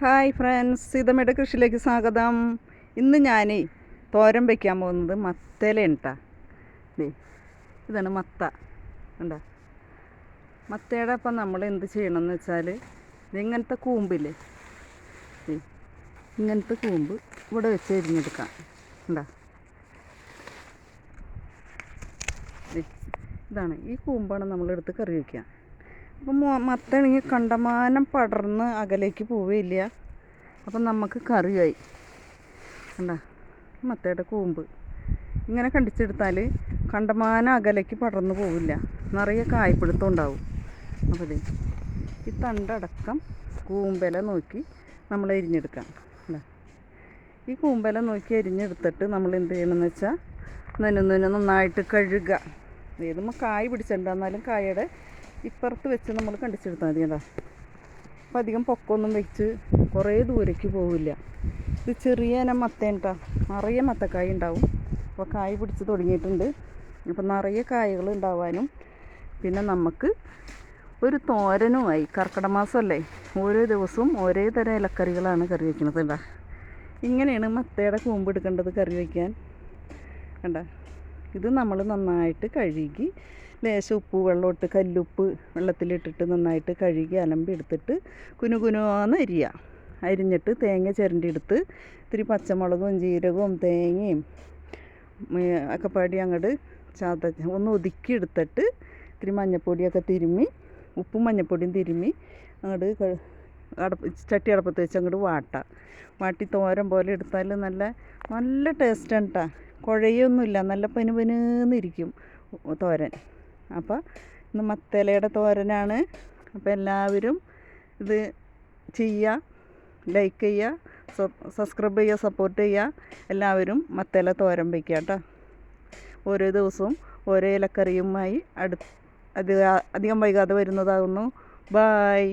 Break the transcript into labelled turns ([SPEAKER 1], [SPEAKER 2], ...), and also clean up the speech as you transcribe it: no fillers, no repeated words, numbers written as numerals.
[SPEAKER 1] Hi friends, സീതമ്മയുടെ കൃഷിയിലേക്ക് സ്വാഗതം. ഇന്ന് ഞാൻ തോരൻ വയ്ക്കാൻ പോകുന്നത് മത്തയിലയാണ് കേട്ടോ. ഇതാണ് മത്ത. കണ്ടോ? മത്തയുടെ അപ്പം നമ്മൾ എന്ത് ചെയ്യണമെന്ന് വെച്ചാൽ, ഇങ്ങനത്തെ കൂമ്പില്ലേ, ഇങ്ങനത്തെ കൂമ്പ് ഇവിടെ വെച്ച് എരിഞ്ഞെടുക്കാം. കണ്ടോ? ഇതാണ് ഈ കൂമ്പാണ് നമ്മളെടുത്ത് കറി വയ്ക്കുക. അപ്പം മത്തണെങ്കിൽ കണ്ടമാനം പടർന്ന് അകലേക്ക് പോവുകയില്ല. അപ്പം നമുക്ക് കറിയായി. കണ്ട മത്തയുടെ കൂമ്പ് ഇങ്ങനെ കണ്ടിച്ചെടുത്താൽ കണ്ടമാനം അകലേക്ക് പടർന്ന് പോവില്ല, നിറയെ കായ്പിടുത്തം ഉണ്ടാവും. അപ്പോൾ ഈ തണ്ടടക്കം കൂമ്പല നോക്കി നമ്മൾ എരിഞ്ഞെടുക്കാം. ഈ കൂമ്പല നോക്കി എരിഞ്ഞെടുത്തിട്ട് നമ്മൾ എന്ത് ചെയ്യണമെന്ന് വെച്ചാൽ നന്നായിട്ട് കഴുകുക. ഏതുമ്പോൾ കായ് പിടിച്ചിട്ടുണ്ടെന്നാലും കായയുടെ ഇപ്പുറത്ത് വെച്ച് നമ്മൾ കണ്ടിച്ചെടുത്താൽ മതി. കേട്ടോ? അപ്പം അധികം പൊക്കമൊന്നും വെച്ച് കുറേ ദൂരേക്ക് പോവില്ല. ഇത് ചെറിയ ഇനം മത്തയാണ് കേട്ടോ. നിറയെ മത്തക്കായ ഉണ്ടാവും. അപ്പോൾ കായ് പിടിച്ച് തുടങ്ങിയിട്ടുണ്ട്. അപ്പം നിറയെ കായകൾ ഉണ്ടാവാനും പിന്നെ നമുക്ക് ഒരു തോരനുമായി. കർക്കിടക മാസമല്ലേ, ഓരോ ദിവസവും ഓരോ തരം ഇലക്കറികളാണ് കറി വയ്ക്കുന്നത്. കേട്ടോ? ഇങ്ങനെയാണ് മത്തയുടെ കൂമ്പ് എടുക്കേണ്ടത് കറി വയ്ക്കാൻ. കണ്ട ഇത് നമ്മൾ നന്നായിട്ട് കഴുകി ലേശം ഉപ്പ് വെള്ളമിട്ട്, കല്ലുപ്പ് വെള്ളത്തിലിട്ടിട്ട് നന്നായിട്ട് കഴുകി അലമ്പി എടുത്തിട്ട് കുനുകുനുവാന്ന് അരിഞ്ഞിട്ട് തേങ്ങ ചിരണ്ടി എടുത്ത് ഇത്തിരി പച്ചമുളകും ജീരകവും തേങ്ങയും ഒക്കെ പാടി അങ്ങോട്ട് ഒന്ന് ഒതുക്കി എടുത്തിട്ട് ഇത്തിരി മഞ്ഞൾപ്പൊടിയൊക്കെ തിരുമ്മി, ഉപ്പും മഞ്ഞൾപ്പൊടിയും തിരുമ്മി അങ്ങോട്ട് ചട്ടി അടപ്പത്ത് വെച്ച് അങ്ങോട്ട് വാട്ടി തോരൻ പോലെ എടുത്താൽ നല്ല ടേസ്റ്റാണ് കേട്ടോ. കുഴയൊന്നുമില്ല, നല്ല പനുപനുന്നിരിക്കും തോരൻ. അപ്പോൾ ഇന്ന് മത്തയിലയുടെ തോരനാണ്. അപ്പോൾ എല്ലാവരും ഇത് ചെയ്യുക, ലൈക്ക് ചെയ്യുക, സബ്സ്ക്രൈബ് ചെയ്യുക, സപ്പോർട്ട് ചെയ്യുക. എല്ലാവരും മത്തയില തോരൻ വയ്ക്കുക കേട്ടോ. ഓരോ ദിവസവും ഓരോ ഇലക്കറിയുമായി അധികം വൈകാതെ വരുന്നതാകുന്നു. ബായ്.